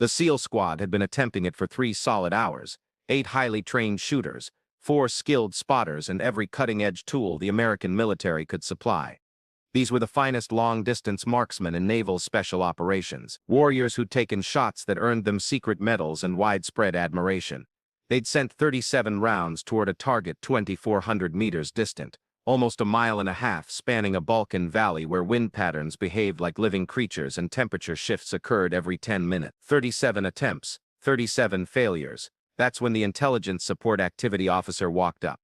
The SEAL squad had been attempting it for 3 solid hours. 8 highly trained shooters, 4 skilled spotters, and every cutting-edge tool the American military could supply. These were the finest long-distance marksmen in naval special operations, warriors who'd taken shots that earned them secret medals and widespread admiration. They'd sent 37 rounds toward a target 2,400 meters distant, almost a mile and a half spanning a Balkan valley where wind patterns behaved like living creatures and temperature shifts occurred every 10 minutes. 37 attempts, 37 failures. That's when the intelligence support activity officer walked up.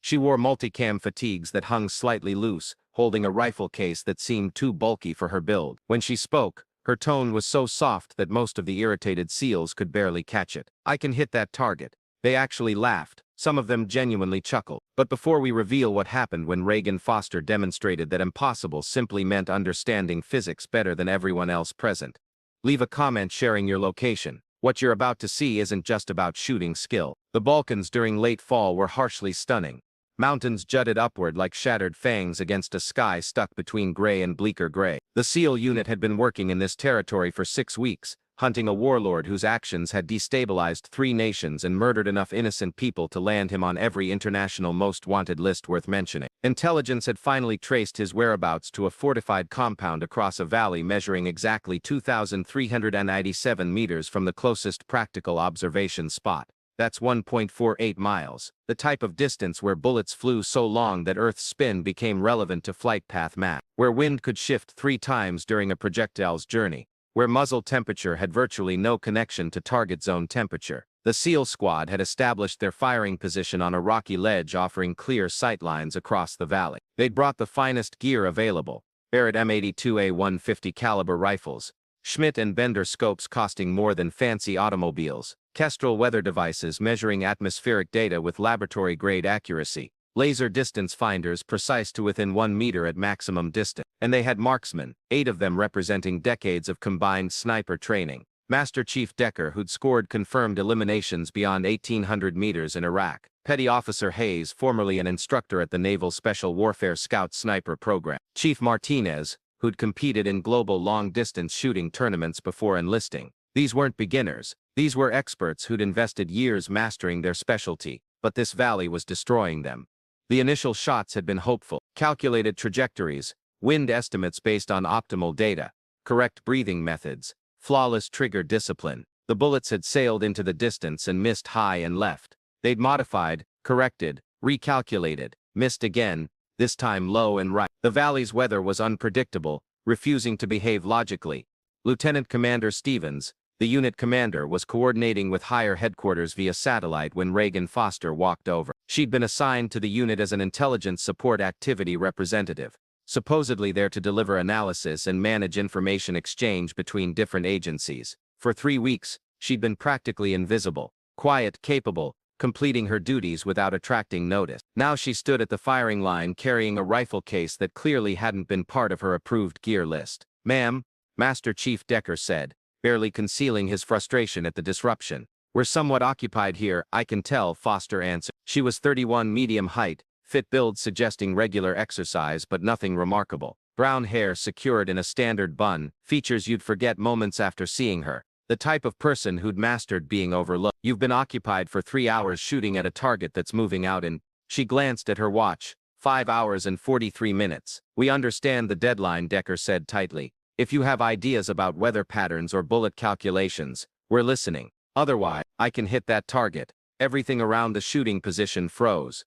She wore multicam fatigues that hung slightly loose, holding a rifle case that seemed too bulky for her build. When she spoke, her tone was so soft that most of the irritated SEALs could barely catch it. "I can hit that target." They actually laughed. Some of them genuinely chuckled. But before we reveal what happened when Reagan Foster demonstrated that impossible simply meant understanding physics better than everyone else present, leave a comment sharing your location. What you're about to see isn't just about shooting skill. The Balkans during late fall were harshly stunning. Mountains jutted upward like shattered fangs against a sky stuck between gray and bleaker gray. The SEAL unit had been working in this territory for 6 weeks, hunting a warlord whose actions had destabilized 3 nations and murdered enough innocent people to land him on every international most wanted list worth mentioning. Intelligence had finally traced his whereabouts to a fortified compound across a valley measuring exactly 2,397 meters from the closest practical observation spot. That's 1.48 miles, the type of distance where bullets flew so long that Earth's spin became relevant to flight path math, where wind could shift 3 times during a projectile's journey, where muzzle temperature had virtually no connection to target zone temperature. The SEAL squad had established their firing position on a rocky ledge offering clear sightlines across the valley. They'd brought the finest gear available, Barrett M82A150 caliber rifles, Schmidt and Bender scopes costing more than fancy automobiles, Kestrel weather devices measuring atmospheric data with laboratory-grade accuracy, laser distance finders precise to within 1 meter at maximum distance, and they had marksmen, 8 of them representing decades of combined sniper training. Master Chief Decker, who'd scored confirmed eliminations beyond 1,800 meters in Iraq. Petty Officer Hayes, formerly an instructor at the Naval Special Warfare Scout Sniper Program. Chief Martinez, who'd competed in global long-distance shooting tournaments before enlisting. These weren't beginners. These were experts who'd invested years mastering their specialty, but this valley was destroying them. The initial shots had been hopeful. Calculated trajectories, wind estimates based on optimal data, correct breathing methods, flawless trigger discipline. The bullets had sailed into the distance and missed high and left. They'd modified, corrected, recalculated, missed again, this time low and right. The valley's weather was unpredictable, refusing to behave logically. Lieutenant Commander Stevens, the unit commander, was coordinating with higher headquarters via satellite when Reagan Foster walked over. She'd been assigned to the unit as an intelligence support activity representative, supposedly there to deliver analysis and manage information exchange between different agencies. For 3 weeks, she'd been practically invisible, quiet, capable, completing her duties without attracting notice. Now she stood at the firing line carrying a rifle case that clearly hadn't been part of her approved gear list. "Ma'am," Master Chief Decker said, barely concealing his frustration at the disruption. "We're somewhat occupied here, I can tell," Foster answered. She was 31 medium height, fit build suggesting regular exercise but nothing remarkable. Brown hair secured in a standard bun, features you'd forget moments after seeing her. The type of person who'd mastered being overlooked. "You've been occupied for 3 hours shooting at a target that's moving out in..." She glanced at her watch. 5 hours and 43 minutes. "We understand the deadline," Decker said tightly. "If you have ideas about weather patterns or bullet calculations, we're listening. Otherwise, I can hit that target." Everything around the shooting position froze.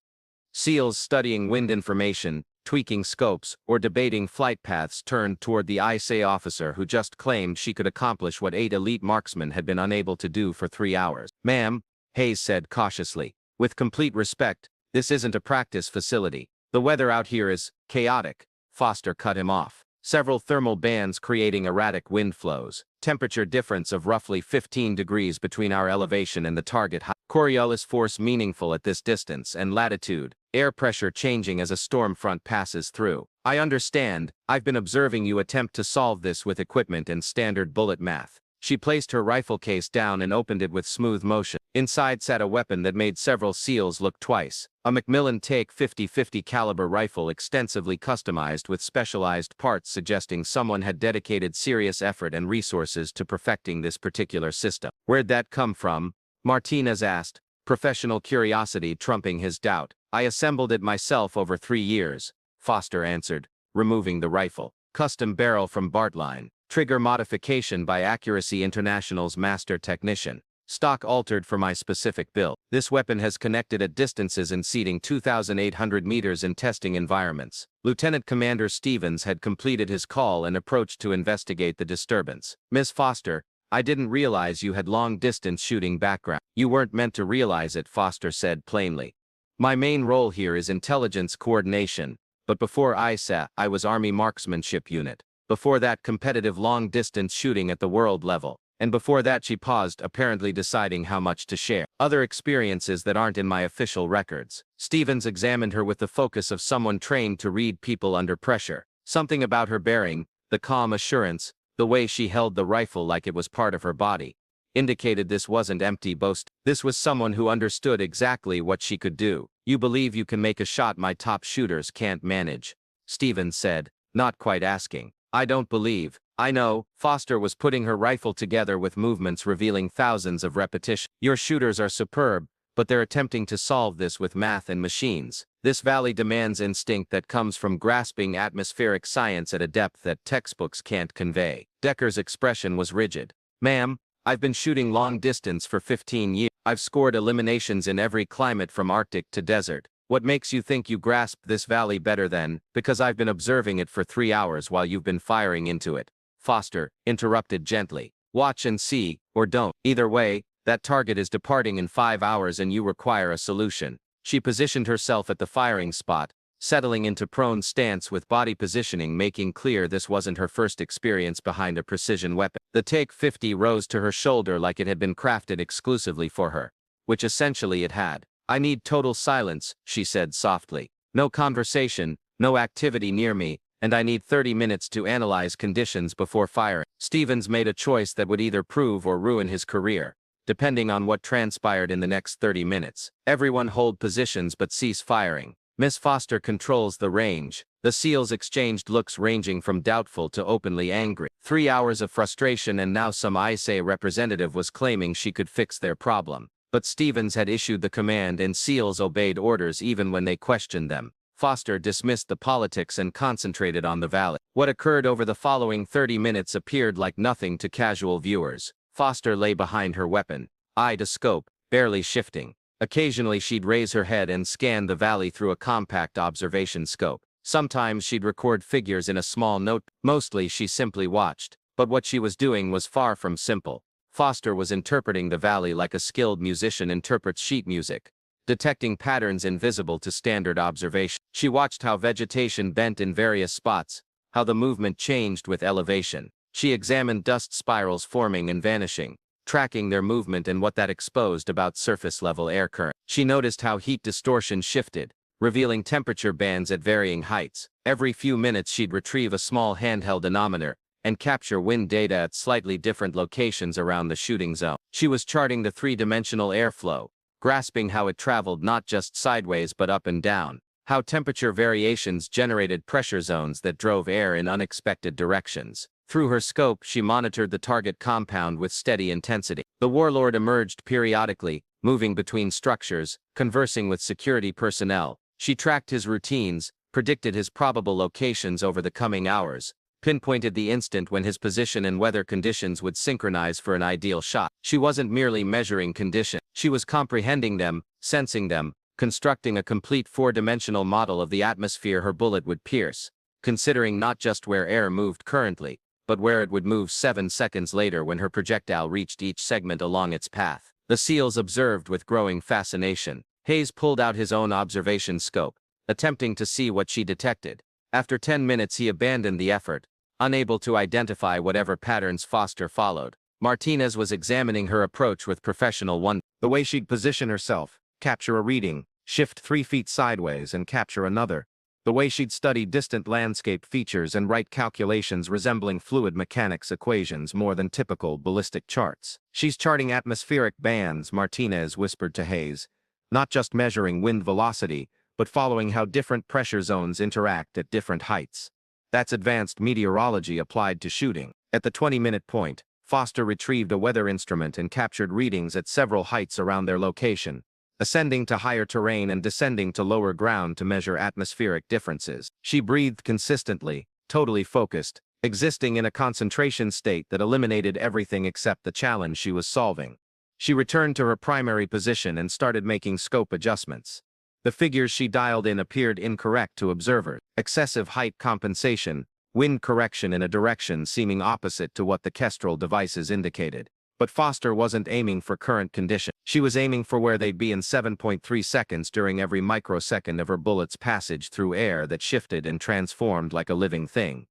SEALs studying wind information, tweaking scopes, or debating flight paths turned toward the ISA officer who just claimed she could accomplish what 8 elite marksmen had been unable to do for 3 hours. "Ma'am," Hayes said cautiously, "with complete respect, this isn't a practice facility. The weather out here is chaotic." Foster cut him off. Several thermal bands creating erratic wind flows. Temperature difference of roughly 15 degrees between our elevation and the target height. Coriolis force meaningful at this distance and latitude. Air pressure changing as a storm front passes through. "I understand. I've been observing you attempt to solve this with equipment and standard bullet math." She placed her rifle case down and opened it with smooth motion. Inside sat a weapon that made several SEALs look twice. A Macmillan Take 50-50 caliber rifle extensively customized with specialized parts suggesting someone had dedicated serious effort and resources to perfecting this particular system. "Where'd that come from?" Martinez asked, professional curiosity trumping his doubt. "I assembled it myself over 3 years," Foster answered, removing the rifle. "Custom barrel from Bartline. Trigger modification by Accuracy International's master technician. Stock altered for my specific build. This weapon has connected at distances exceeding 2,800 meters in testing environments." Lieutenant Commander Stevens had completed his call and approached to investigate the disturbance. "Miss Foster, I didn't realize you had long-distance shooting background." "You weren't meant to realize it," Foster said plainly. "My main role here is intelligence coordination, but before ISA, I was Army Marksmanship Unit. Before that, competitive long-distance shooting at the world level. And before that," she paused, apparently deciding how much to share. "Other experiences that aren't in my official records." Stevens examined her with the focus of someone trained to read people under pressure. Something about her bearing, the calm assurance, the way she held the rifle like it was part of her body, indicated this wasn't empty boast. This was someone who understood exactly what she could do. "You believe you can make a shot my top shooters can't manage," Stevens said, not quite asking. "I don't believe. I know." Foster was putting her rifle together with movements revealing thousands of repetitions. "Your shooters are superb, but they're attempting to solve this with math and machines. This valley demands instinct that comes from grasping atmospheric science at a depth that textbooks can't convey." Decker's expression was rigid. "Ma'am, I've been shooting long distance for 15 years. I've scored eliminations in every climate from Arctic to desert. What makes you think you grasp this valley better than, because I've been observing it for 3 hours while you've been firing into it?" Foster interrupted gently. "Watch and see, or don't. Either way, that target is departing in 5 hours and you require a solution." She positioned herself at the firing spot, settling into prone stance with body positioning making clear this wasn't her first experience behind a precision weapon. The Take 50 rose to her shoulder like it had been crafted exclusively for her, which essentially it had. "I need total silence," she said softly. "No conversation, no activity near me, and I need 30 minutes to analyze conditions before firing." Stevens made a choice that would either prove or ruin his career, depending on what transpired in the next 30 minutes. "Everyone hold positions but cease firing. Miss Foster controls the range." The SEALs exchanged looks ranging from doubtful to openly angry. 3 hours of frustration and now some ISA representative was claiming she could fix their problem. But Stevens had issued the command and SEALs obeyed orders even when they questioned them. Foster dismissed the politics and concentrated on the valley. What occurred over the following 30 minutes appeared like nothing to casual viewers. Foster lay behind her weapon, eye to scope, barely shifting. Occasionally she'd raise her head and scan the valley through a compact observation scope. Sometimes she'd record figures in a small note. Mostly she simply watched. But what she was doing was far from simple. Foster was interpreting the valley like a skilled musician interprets sheet music, detecting patterns invisible to standard observation. She watched how vegetation bent in various spots, how the movement changed with elevation. She examined dust spirals forming and vanishing, tracking their movement and what that exposed about surface-level air current. She noticed how heat distortion shifted, revealing temperature bands at varying heights. Every few minutes she'd retrieve a small handheld anemometer and capture wind data at slightly different locations around the shooting zone. She was charting the three-dimensional airflow, grasping how it traveled not just sideways but up and down, how temperature variations generated pressure zones that drove air in unexpected directions. Through her scope, she monitored the target compound with steady intensity. The warlord emerged periodically, moving between structures, conversing with security personnel. She tracked his routines, predicted his probable locations over the coming hours, pinpointed the instant when his position and weather conditions would synchronize for an ideal shot. She wasn't merely measuring conditions. She was comprehending them, sensing them, constructing a complete four-dimensional model of the atmosphere her bullet would pierce, considering not just where air moved currently, but where it would move 7 seconds later when her projectile reached each segment along its path. The SEALs observed with growing fascination. Hayes pulled out his own observation scope, attempting to see what she detected. After 10 minutes he abandoned the effort, unable to identify whatever patterns Foster followed. Martinez was examining her approach with professional wonder. The way she'd position herself, capture a reading, shift 3 feet sideways and capture another. The way she'd study distant landscape features and write calculations resembling fluid mechanics equations more than typical ballistic charts. She's charting atmospheric bands, Martinez whispered to Hayes, not just measuring wind velocity, but following how different pressure zones interact at different heights. That's advanced meteorology applied to shooting. At the 20-minute point, Foster retrieved a weather instrument and captured readings at several heights around their location, ascending to higher terrain and descending to lower ground to measure atmospheric differences. She breathed consistently, totally focused, existing in a concentration state that eliminated everything except the challenge she was solving. She returned to her primary position and started making scope adjustments. The figures she dialed in appeared incorrect to observers. Excessive height compensation, wind correction in a direction seeming opposite to what the Kestrel devices indicated. But Foster wasn't aiming for current condition. She was aiming for where they'd be in 7.3 seconds during every microsecond of her bullet's passage through air that shifted and transformed like a living thing.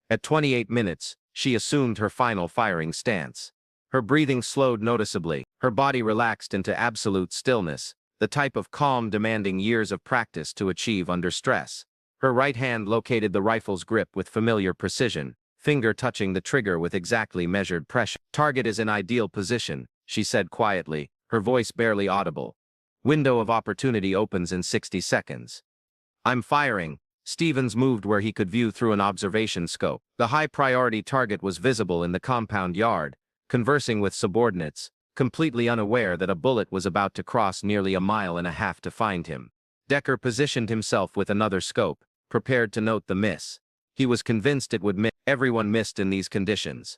At 28 minutes, she assumed her final firing stance. Her breathing slowed noticeably, her body relaxed into absolute stillness, the type of calm demanding years of practice to achieve under stress. Her right hand located the rifle's grip with familiar precision, finger touching the trigger with exactly measured pressure. Target is in ideal position, she said quietly, her voice barely audible. Window of opportunity opens in 60 seconds. I'm firing. Stevens moved where he could view through an observation scope. The high-priority target was visible in the compound yard, conversing with subordinates, completely unaware that a bullet was about to cross nearly a mile and a half to find him. Decker positioned himself with another scope, prepared to note the miss. He was convinced it would miss. Everyone missed in these conditions.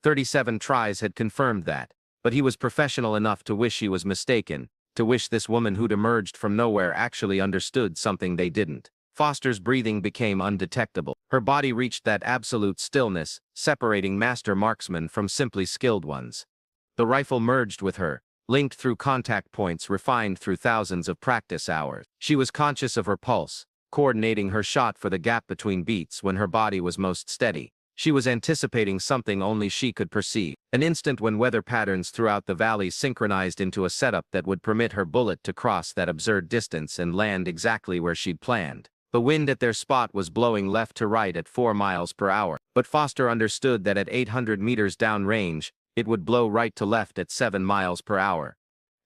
37 tries had confirmed that, but he was professional enough to wish he was mistaken, to wish this woman who'd emerged from nowhere actually understood something they didn't. Foster's breathing became undetectable. Her body reached that absolute stillness, separating master marksmen from simply skilled ones. The rifle merged with her, linked through contact points refined through thousands of practice hours. She was conscious of her pulse, coordinating her shot for the gap between beats when her body was most steady. She was anticipating something only she could perceive, an instant when weather patterns throughout the valley synchronized into a setup that would permit her bullet to cross that absurd distance and land exactly where she'd planned. The wind at their spot was blowing left to right at 4 miles per hour, but Foster understood that at 800 meters downrange, it would blow right to left at 7 miles per hour.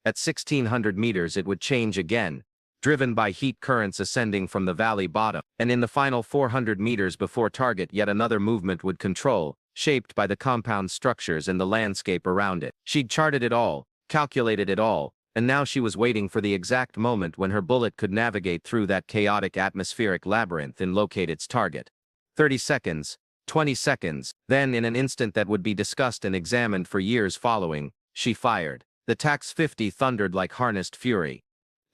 At 1600 meters it would change again, driven by heat currents ascending from the valley bottom, and in the final 400 meters before target yet another movement would control, shaped by the compound structures and the landscape around it. She'd charted it all, calculated it all, and now she was waiting for the exact moment when her bullet could navigate through that chaotic atmospheric labyrinth and locate its target. 30 seconds, 20 seconds, then in an instant that would be discussed and examined for years following, she fired. The Tax 50 thundered like harnessed fury.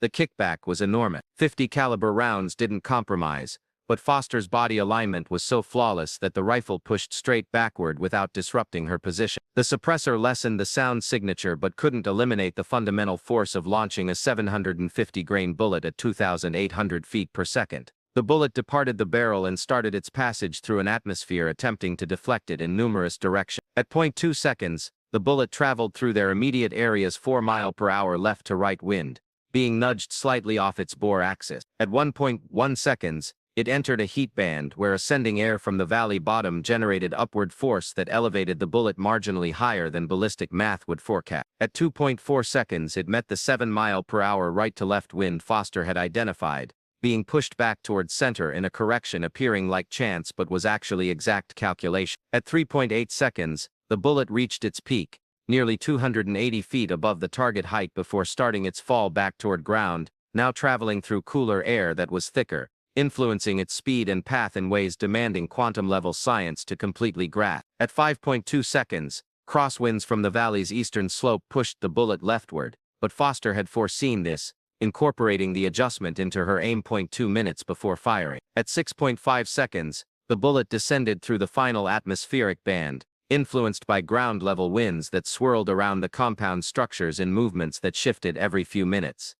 The kickback was enormous. 50 caliber rounds didn't compromise, but Foster's body alignment was so flawless that the rifle pushed straight backward without disrupting her position. The suppressor lessened the sound signature but couldn't eliminate the fundamental force of launching a 750-grain bullet at 2,800 feet per second. The bullet departed the barrel and started its passage through an atmosphere attempting to deflect it in numerous directions. At 0.2 seconds, the bullet traveled through their immediate area's 4-mile-per-hour left-to-right wind, being nudged slightly off its bore axis. At 1.1 seconds, it entered a heat band where ascending air from the valley bottom generated upward force that elevated the bullet marginally higher than ballistic math would forecast. At 2.4 seconds, it met the 7-mile-per-hour right-to-left wind Foster had identified, being pushed back towards center in a correction appearing like chance but was actually exact calculation. At 3.8 seconds, the bullet reached its peak, nearly 280 feet above the target height before starting its fall back toward ground, now traveling through cooler air that was thicker, influencing its speed and path in ways demanding quantum-level science to completely grasp. At 5.2 seconds, crosswinds from the valley's eastern slope pushed the bullet leftward, but Foster had foreseen this, incorporating the adjustment into her aim. 2 minutes before firing. At 6.5 seconds, the bullet descended through the final atmospheric band, influenced by ground-level winds that swirled around the compound structures in movements that shifted every few minutes.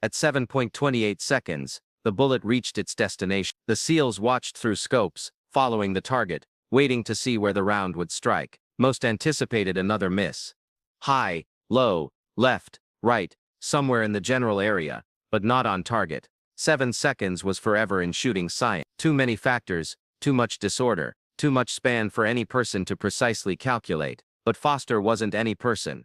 At 7.28 seconds, the bullet reached its destination. The SEALs watched through scopes, following the target, waiting to see where the round would strike. Most anticipated another miss. High, low, left, right, somewhere in the general area, but not on target. 7 seconds was forever in shooting science. Too many factors, too much disorder, too much span for any person to precisely calculate. But Foster wasn't any person.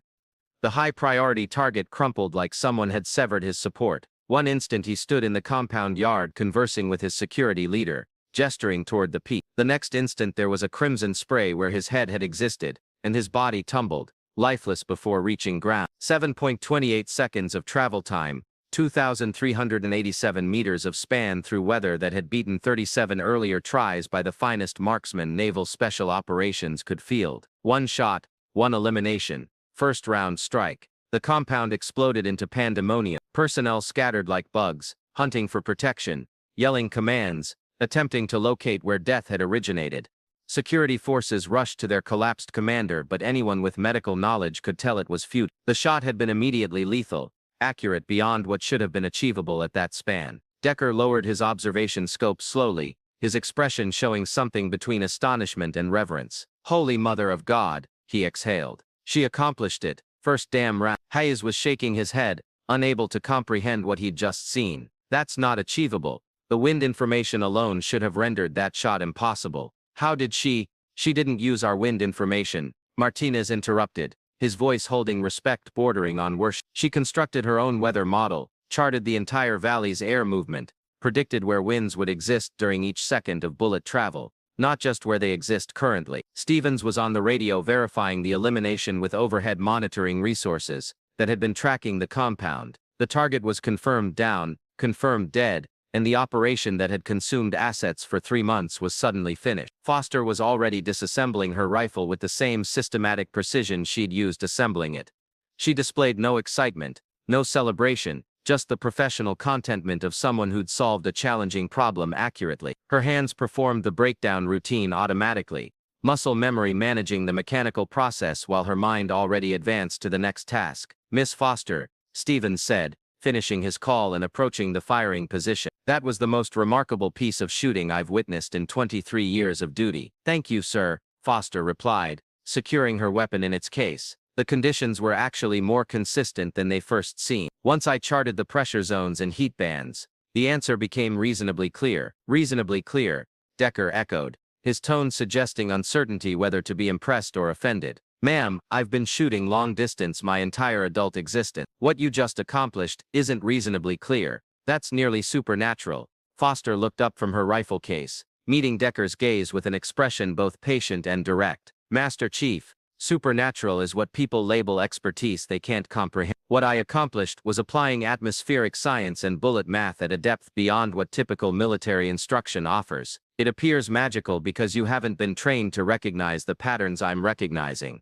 The high-priority target crumpled like someone had severed his support. One instant he stood in the compound yard conversing with his security leader, gesturing toward the peak. The next instant there was a crimson spray where his head had existed, and his body tumbled, lifeless before reaching ground. 7.28 seconds of travel time, 2,387 meters of span through weather that had beaten 37 earlier tries by the finest marksman Naval Special Operations could field. One shot, one elimination, first-round strike. The compound exploded into pandemonium. Personnel scattered like bugs, hunting for protection, yelling commands, attempting to locate where death had originated. Security forces rushed to their collapsed commander, but anyone with medical knowledge could tell it was futile. The shot had been immediately lethal, accurate beyond what should have been achievable at that span. Decker lowered his observation scope slowly, his expression showing something between astonishment and reverence. "Holy Mother of God," he exhaled. "She accomplished it. First damn round." Hayes was shaking his head, unable to comprehend what he'd just seen. "That's not achievable. The wind information alone should have rendered that shot impossible. How did she didn't use our wind information," Martinez interrupted, his voice holding respect bordering on worship. "She constructed her own weather model, charted the entire valley's air movement, predicted where winds would exist during each second of bullet travel, not just where they exist currently." Stevens was on the radio verifying the elimination with overhead monitoring resources that had been tracking the compound. The target was confirmed down, confirmed dead, and the operation that had consumed assets for 3 months was suddenly finished. Foster was already disassembling her rifle with the same systematic precision she'd used assembling it. She displayed no excitement, no celebration, just the professional contentment of someone who'd solved a challenging problem accurately. Her hands performed the breakdown routine automatically, muscle memory managing the mechanical process while her mind already advanced to the next task. "Miss Foster," Stevens said, finishing his call and approaching the firing position. "That was the most remarkable piece of shooting I've witnessed in 23 years of duty." "Thank you, sir," Foster replied, securing her weapon in its case. "The conditions were actually more consistent than they first seemed. Once I charted the pressure zones and heat bands, the answer became reasonably clear." "Reasonably clear," Decker echoed, his tone suggesting uncertainty whether to be impressed or offended. "Ma'am, I've been shooting long distance my entire adult existence. What you just accomplished isn't reasonably clear. That's nearly supernatural." Foster looked up from her rifle case, meeting Decker's gaze with an expression both patient and direct. "Master Chief, supernatural is what people label expertise they can't comprehend. What I accomplished was applying atmospheric science and bullet math at a depth beyond what typical military instruction offers. It appears magical because you haven't been trained to recognize the patterns I'm recognizing."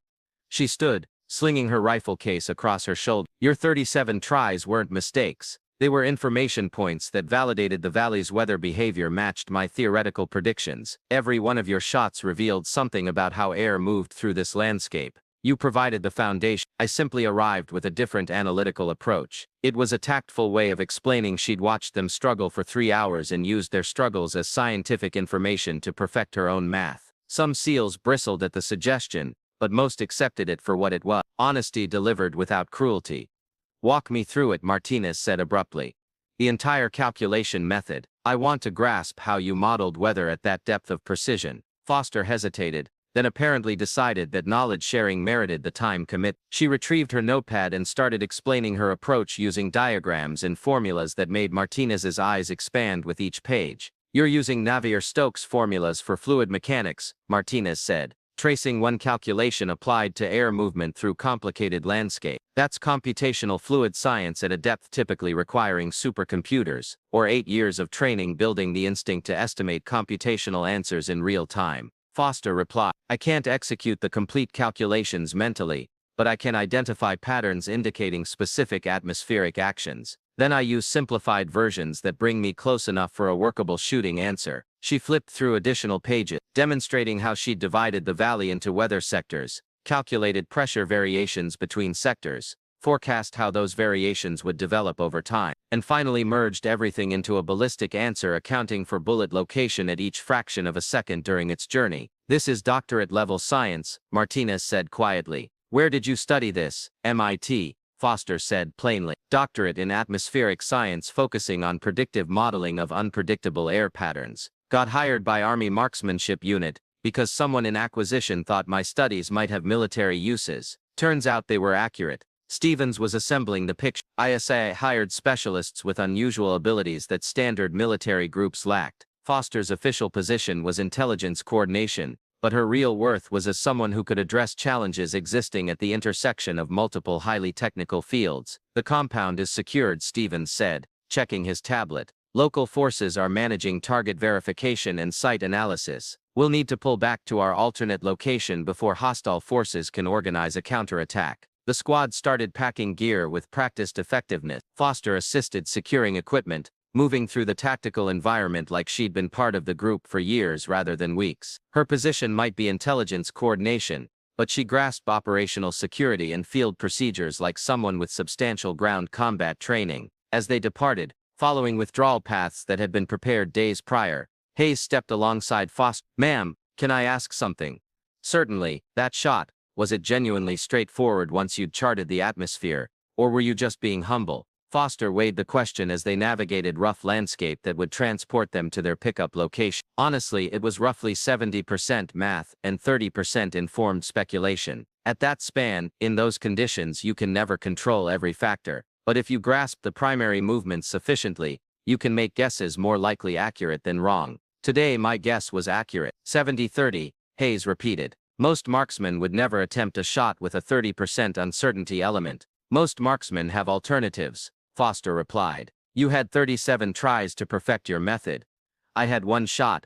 She stood, slinging her rifle case across her shoulder. "Your 37 tries weren't mistakes. They were information points that validated the valley's weather behavior matched my theoretical predictions. Every one of your shots revealed something about how air moved through this landscape. You provided the foundation. I simply arrived with a different analytical approach." It was a tactful way of explaining she'd watched them struggle for 3 hours and used their struggles as scientific information to perfect her own math. Some SEALs bristled at the suggestion, but most accepted it for what it was: honesty delivered without cruelty. "Walk me through it," Martinez said abruptly. "The entire calculation method. I want to grasp how you modeled weather at that depth of precision." Foster hesitated, then apparently decided that knowledge sharing merited the time commit. She retrieved her notepad and started explaining her approach using diagrams and formulas that made Martinez's eyes expand with each page. "You're using Navier-Stokes formulas for fluid mechanics," Martinez said, tracing one calculation applied to air movement through complicated landscape. "That's computational fluid science at a depth typically requiring supercomputers, or 8 years of training building the instinct to estimate computational answers in real time." Foster replied, "I can't execute the complete calculations mentally, but I can identify patterns indicating specific atmospheric actions. Then I use simplified versions that bring me close enough for a workable shooting answer." She flipped through additional pages, demonstrating how she'd divided the valley into weather sectors, calculated pressure variations between sectors, forecast how those variations would develop over time, and finally merged everything into a ballistic answer accounting for bullet location at each fraction of a second during its journey. "This is doctorate-level science," Martinez said quietly. "Where did you study this?" "MIT," Foster said plainly. Doctorate in atmospheric science focusing on predictive modeling of unpredictable air patterns. Got hired by Army Marksmanship Unit because someone in acquisition thought my studies might have military uses. Turns out they were accurate. Stevens was assembling the picture. ISA hired specialists with unusual abilities that standard military groups lacked. Foster's official position was intelligence coordination, but her real worth was as someone who could address challenges existing at the intersection of multiple highly technical fields. The compound is secured, Stevens said, checking his tablet. Local forces are managing target verification and site analysis. We'll need to pull back to our alternate location before hostile forces can organize a counterattack. The squad started packing gear with practiced effectiveness. Foster assisted securing equipment, moving through the tactical environment like she'd been part of the group for years rather than weeks. Her position might be intelligence coordination, but she grasped operational security and field procedures like someone with substantial ground combat training. As they departed, following withdrawal paths that had been prepared days prior, Hayes stepped alongside Foster. "Ma'am, can I ask something?" "Certainly. That shot, was it genuinely straightforward once you'd charted the atmosphere, or were you just being humble?" Foster weighed the question as they navigated rough landscape that would transport them to their pickup location. Honestly, it was roughly 70% math and 30% informed speculation. At that span, in those conditions, you can never control every factor, but if you grasp the primary movements sufficiently, you can make guesses more likely accurate than wrong. Today my guess was accurate. 70-30, Hayes repeated. Most marksmen would never attempt a shot with a 30% uncertainty element. Most marksmen have alternatives, Foster replied. You had 37 tries to perfect your method. I had one shot,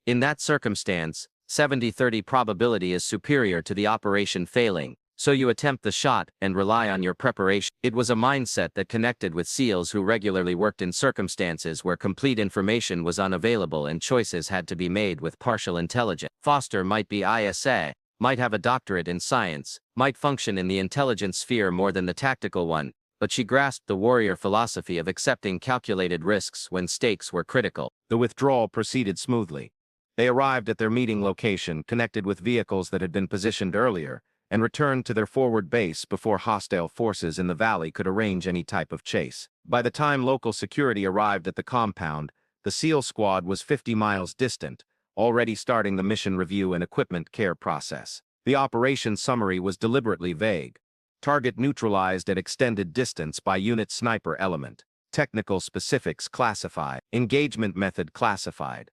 In that circumstance, 70-30 probability is superior to the operation failing, so you attempt the shot and rely on your preparation. It was a mindset that connected with SEALs who regularly worked in circumstances where complete information was unavailable and choices had to be made with partial intelligence. Foster might be ISA, might have a doctorate in science, might function in the intelligence sphere more than the tactical one, but she grasped the warrior philosophy of accepting calculated risks when stakes were critical. The withdrawal proceeded smoothly. They arrived at their meeting location, connected with vehicles that had been positioned earlier, and returned to their forward base before hostile forces in the valley could arrange any type of chase. By the time local security arrived at the compound, the SEAL squad was 50 miles distant, already starting the mission review and equipment care process. The operation summary was deliberately vague. Target neutralized at extended distance by unit sniper element. Technical specifics classified. Engagement method classified.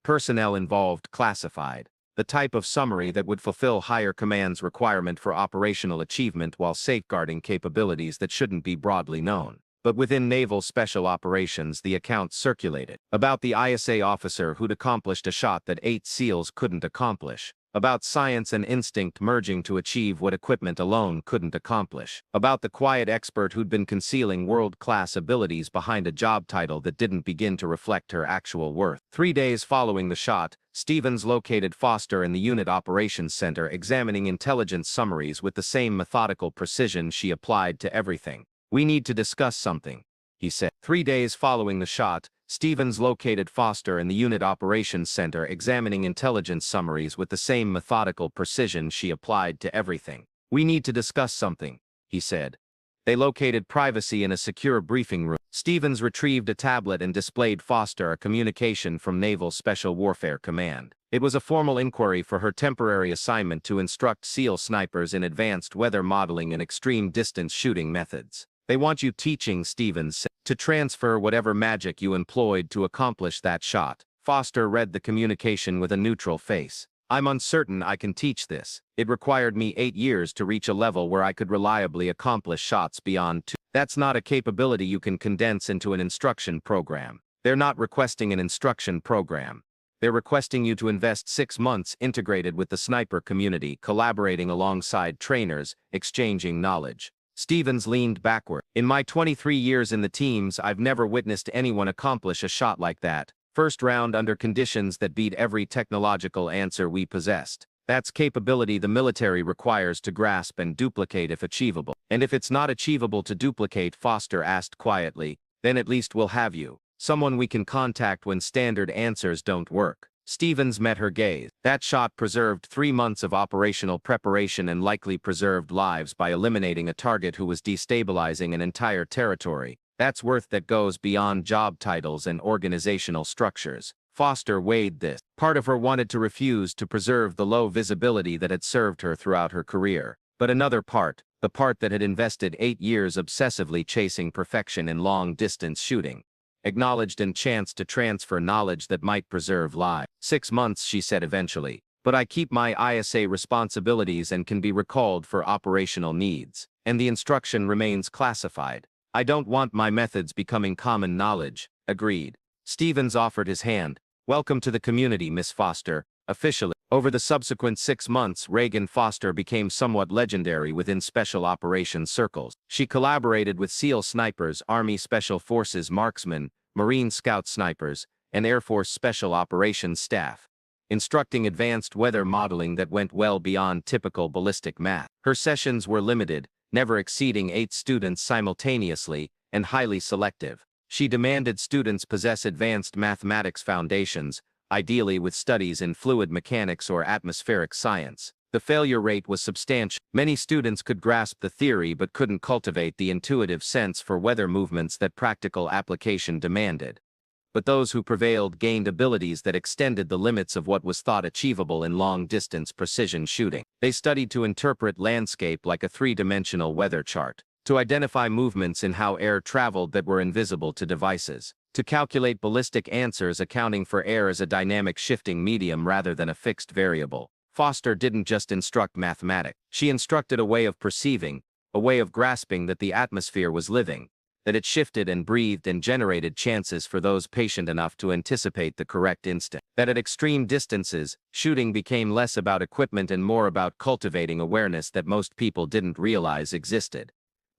Personnel involved classified. The type of summary that would fulfill higher command's requirement for operational achievement while safeguarding capabilities that shouldn't be broadly known. But within Naval Special Operations, the account circulated about the ISA officer who'd accomplished a shot that 8 SEALs couldn't accomplish, about science and instinct merging to achieve what equipment alone couldn't accomplish, about the quiet expert who'd been concealing world-class abilities behind a job title that didn't begin to reflect her actual worth. 3 days following the shot, Stevens located Foster in the Unit Operations Center, examining intelligence summaries with the same methodical precision she applied to everything. "We need to discuss something," he said. 3 days following the shot, Stevens located Foster in the Unit Operations Center, examining intelligence summaries with the same methodical precision she applied to everything. "We need to discuss something," he said. They located privacy in a secure briefing room. Stevens retrieved a tablet and displayed Foster a communication from Naval Special Warfare Command. It was a formal inquiry for her temporary assignment to instruct SEAL snipers in advanced weather modeling and extreme distance shooting methods. "They want you teaching," Stevens said, "to transfer whatever magic you employed to accomplish that shot." Foster read the communication with a neutral face. "I'm uncertain I can teach this. It required me 8 years to reach a level where I could reliably accomplish shots beyond 2. That's not a capability you can condense into an instruction program. They're not requesting an instruction program. They're requesting you to invest 6 months integrated with the sniper community, collaborating alongside trainers, exchanging knowledge." Stevens leaned backward. "In my 23 years in the teams, I've never witnessed anyone accomplish a shot like that. First round under conditions that beat every technological answer we possessed. That's capability the military requires to grasp and duplicate if achievable." "And if it's not achievable to duplicate," Foster asked quietly, "then at least we'll have you. Someone we can contact when standard answers don't work." Stevens met her gaze. That shot preserved 3 months of operational preparation and likely preserved lives by eliminating a target who was destabilizing an entire territory. That's worth that goes beyond job titles and organizational structures. Foster weighed this. Part of her wanted to refuse to preserve the low visibility that had served her throughout her career. But another part, the part that had invested 8 years obsessively chasing perfection in long-distance shooting, acknowledged and chanced to transfer knowledge that might preserve lives. 6 months, she said eventually, but I keep my ISA responsibilities and can be recalled for operational needs, and the instruction remains classified. I don't want my methods becoming common knowledge. Agreed. Stevens offered his hand. Welcome to the community, Miss Foster. Officially. Over the subsequent 6 months, Reagan Foster became somewhat legendary within special operations circles. She collaborated with SEAL snipers, Army Special Forces marksmen, Marine Scout snipers, and Air Force Special Operations staff, instructing advanced weather modeling that went well beyond typical ballistic math. Her sessions were limited, never exceeding 8 students simultaneously, and highly selective. She demanded students possess advanced mathematics foundations, ideally with studies in fluid mechanics or atmospheric science. The failure rate was substantial. Many students could grasp the theory but couldn't cultivate the intuitive sense for weather movements that practical application demanded. But those who prevailed gained abilities that extended the limits of what was thought achievable in long-distance precision shooting. They studied to interpret landscape like a 3-dimensional weather chart, to identify movements in how air traveled that were invisible to devices, to calculate ballistic answers accounting for air as a dynamic shifting medium rather than a fixed variable. Foster didn't just instruct mathematics. She instructed a way of perceiving, a way of grasping that the atmosphere was living, that it shifted and breathed and generated chances for those patient enough to anticipate the correct instant. That at extreme distances, shooting became less about equipment and more about cultivating awareness that most people didn't realize existed.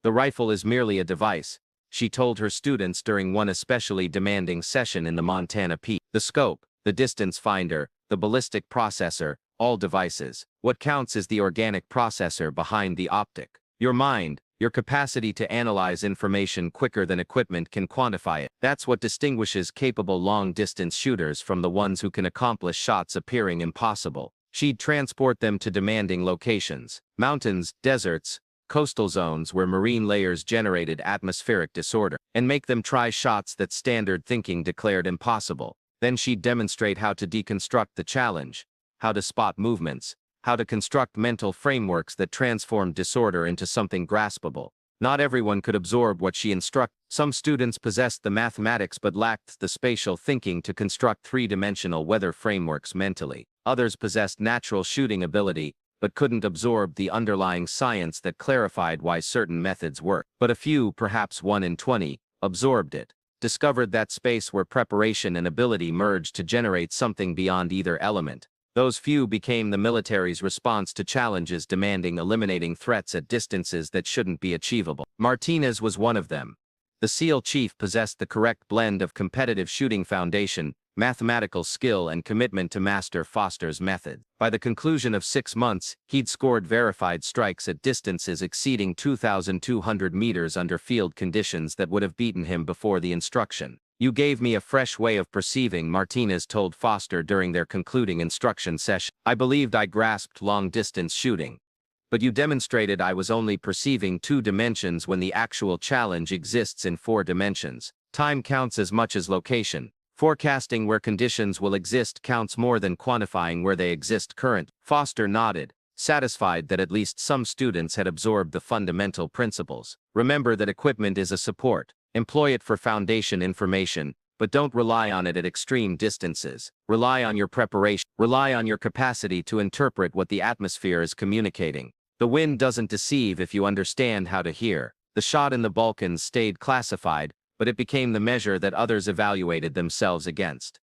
The rifle is merely a device, she told her students during one especially demanding session in the Montana Peak. The scope, the distance finder, the ballistic processor, all devices. What counts is the organic processor behind the optic. Your mind, your capacity to analyze information quicker than equipment can quantify it. That's what distinguishes capable long-distance shooters from the ones who can accomplish shots appearing impossible. She'd transport them to demanding locations, mountains, deserts, coastal zones where marine layers generated atmospheric disorder, and make them try shots that standard thinking declared impossible. Then she'd demonstrate how to deconstruct the challenge, how to spot movements, how to construct mental frameworks that transformed disorder into something graspable. Not everyone could absorb what she instructed. Some students possessed the mathematics but lacked the spatial thinking to construct 3-dimensional weather frameworks mentally. Others possessed natural shooting ability, but couldn't absorb the underlying science that clarified why certain methods worked. But a few, perhaps 1 in 20, absorbed it, discovered that space where preparation and ability merged to generate something beyond either element. Those few became the military's response to challenges demanding eliminating threats at distances that shouldn't be achievable. Martinez was one of them. The SEAL chief possessed the correct blend of competitive shooting foundation, mathematical skill and commitment to master Foster's method. By the conclusion of 6 months, he'd scored verified strikes at distances exceeding 2,200 meters under field conditions that would have beaten him before the instruction. You gave me a fresh way of perceiving, Martinez told Foster during their concluding instruction session. I believed I grasped long-distance shooting, but you demonstrated I was only perceiving 2 dimensions when the actual challenge exists in 4 dimensions. Time counts as much as location. Forecasting where conditions will exist counts more than quantifying where they exist current. Foster nodded, satisfied that at least some students had absorbed the fundamental principles. Remember that equipment is a support. Employ it for foundation information, but don't rely on it at extreme distances. Rely on your preparation. Rely on your capacity to interpret what the atmosphere is communicating. The wind doesn't deceive if you understand how to hear. The shot in the Balkans stayed classified, but it became the measure that others evaluated themselves against.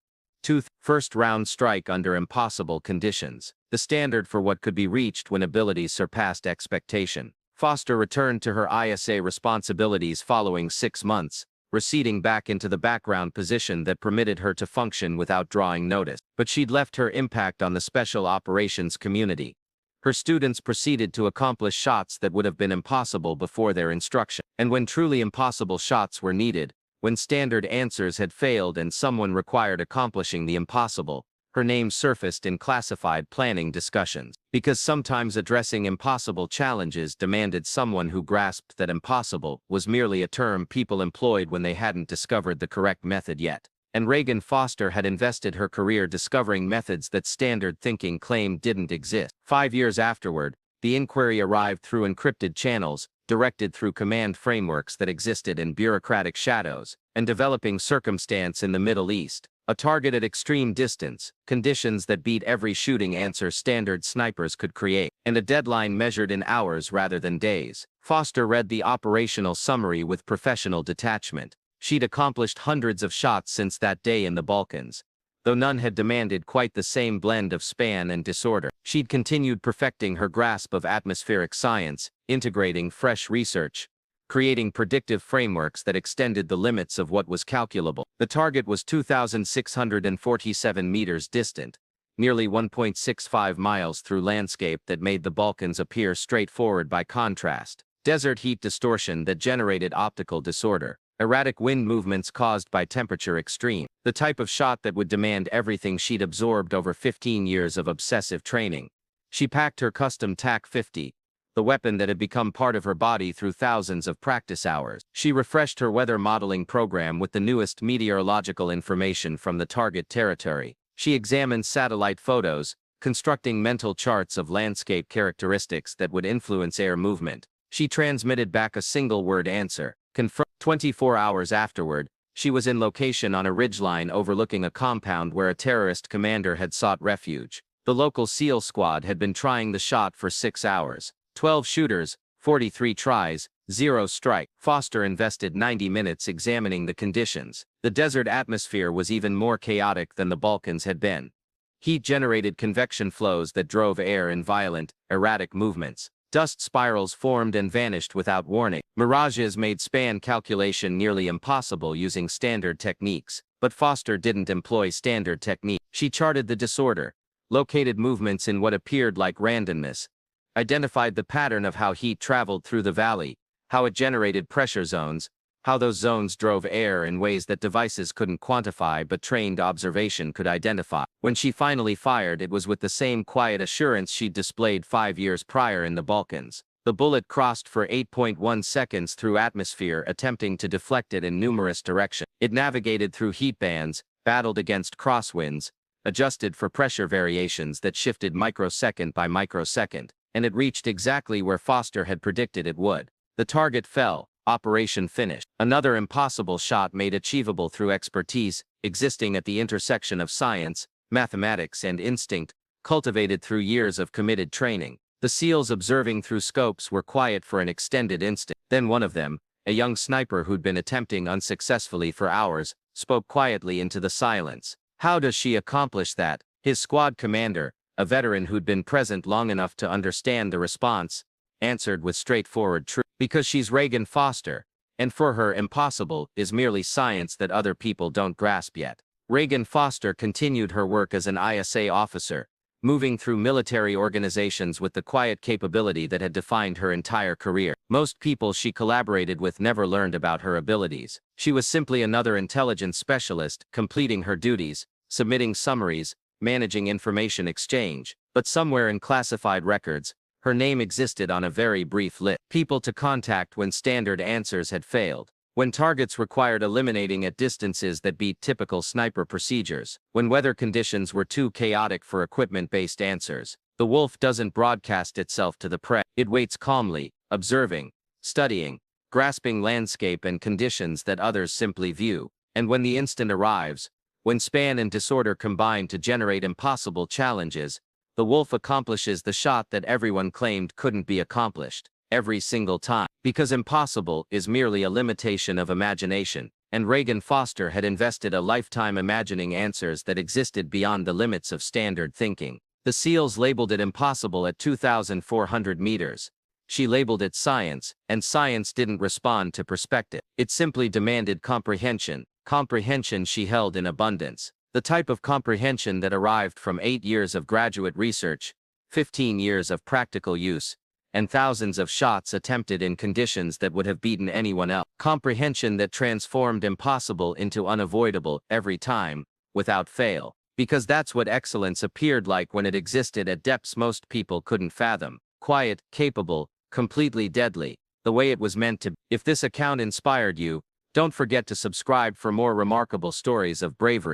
First round strike under impossible conditions, the standard for what could be reached when abilities surpassed expectation. Foster returned to her ISA responsibilities following 6 months, receding back into the background position that permitted her to function without drawing notice. But she'd left her impact on the special operations community. Her students proceeded to accomplish shots that would have been impossible before their instruction. And when truly impossible shots were needed, when standard answers had failed and someone required accomplishing the impossible, her name surfaced in classified planning discussions. Because sometimes addressing impossible challenges demanded someone who grasped that impossible was merely a term people employed when they hadn't discovered the correct method yet. And Reagan Foster had invested her career discovering methods that standard thinking claimed didn't exist. 5 years afterward, the inquiry arrived through encrypted channels, directed through command frameworks that existed in bureaucratic shadows, and developing circumstance in the Middle East. A target at extreme distance, conditions that beat every shooting answer standard snipers could create, and a deadline measured in hours rather than days. Foster read the operational summary with professional detachment. She'd accomplished hundreds of shots since that day in the Balkans. Though none had demanded quite the same blend of span and disorder, she'd continued perfecting her grasp of atmospheric science, integrating fresh research, creating predictive frameworks that extended the limits of what was calculable. The target was 2,647 meters distant, nearly 1.65 miles through landscape that made the Balkans appear straightforward by contrast. Desert heat distortion that generated optical disorder. Erratic wind movements caused by temperature extreme. The type of shot that would demand everything she'd absorbed over 15 years of obsessive training. She packed her custom TAC-50, the weapon that had become part of her body through thousands of practice hours. She refreshed her weather modeling program with the newest meteorological information from the target territory. She examined satellite photos, constructing mental charts of landscape characteristics that would influence air movement. She transmitted back a single-word answer. 24 hours afterward, she was in location on a ridgeline overlooking a compound where a terrorist commander had sought refuge. The local SEAL squad had been trying the shot for 6 hours. 12 shooters, 43 tries, 0 strike. Foster invested 90 minutes examining the conditions. The desert atmosphere was even more chaotic than the Balkans had been. Heat generated convection flows that drove air in violent, erratic movements. Dust spirals formed and vanished without warning. Mirages made span calculation nearly impossible using standard techniques. But Foster didn't employ standard technique. She charted the disorder, located movements in what appeared like randomness, identified the pattern of how heat traveled through the valley, how it generated pressure zones, how those zones drove air in ways that devices couldn't quantify but trained observation could identify. When she finally fired, it was with the same quiet assurance she'd displayed 5 years prior in the Balkans. The bullet crossed for 8.1 seconds through atmosphere, attempting to deflect it in numerous directions. It navigated through heat bands, battled against crosswinds, adjusted for pressure variations that shifted microsecond by microsecond, and it reached exactly where Foster had predicted it would. The target fell. Operation finished. Another impossible shot made achievable through expertise, existing at the intersection of science, mathematics, and instinct, cultivated through years of committed training. The SEALs observing through scopes were quiet for an extended instant. Then one of them, a young sniper who'd been attempting unsuccessfully for hours, spoke quietly into the silence. How does she accomplish that? His squad commander, a veteran who'd been present long enough to understand the response, answered with straightforward truth. Because she's Reagan Foster, and for her impossible is merely science that other people don't grasp yet. Reagan Foster continued her work as an ISA officer, moving through military organizations with the quiet capability that had defined her entire career. Most people she collaborated with never learned about her abilities. She was simply another intelligence specialist, completing her duties, submitting summaries, managing information exchange. But somewhere in classified records, her name existed on a very brief list. People to contact when standard answers had failed. When targets required eliminating at distances that beat typical sniper procedures. When weather conditions were too chaotic for equipment-based answers. The wolf doesn't broadcast itself to the prey. It waits calmly, observing, studying, grasping landscape and conditions that others simply view. And when the instant arrives, when span and disorder combine to generate impossible challenges, the wolf accomplishes the shot that everyone claimed couldn't be accomplished, every single time. Because impossible is merely a limitation of imagination, and Reagan Foster had invested a lifetime imagining answers that existed beyond the limits of standard thinking. The SEALs labeled it impossible at 2,400 meters. She labeled it science, and science didn't respond to perspective. It simply demanded comprehension, comprehension she held in abundance. The type of comprehension that arrived from 8 years of graduate research, 15 years of practical use, and thousands of shots attempted in conditions that would have beaten anyone else. Comprehension that transformed impossible into unavoidable every time, without fail. Because that's what excellence appeared like when it existed at depths most people couldn't fathom. Quiet, capable, completely deadly, the way it was meant to be. If this account inspired you, don't forget to subscribe for more remarkable stories of bravery.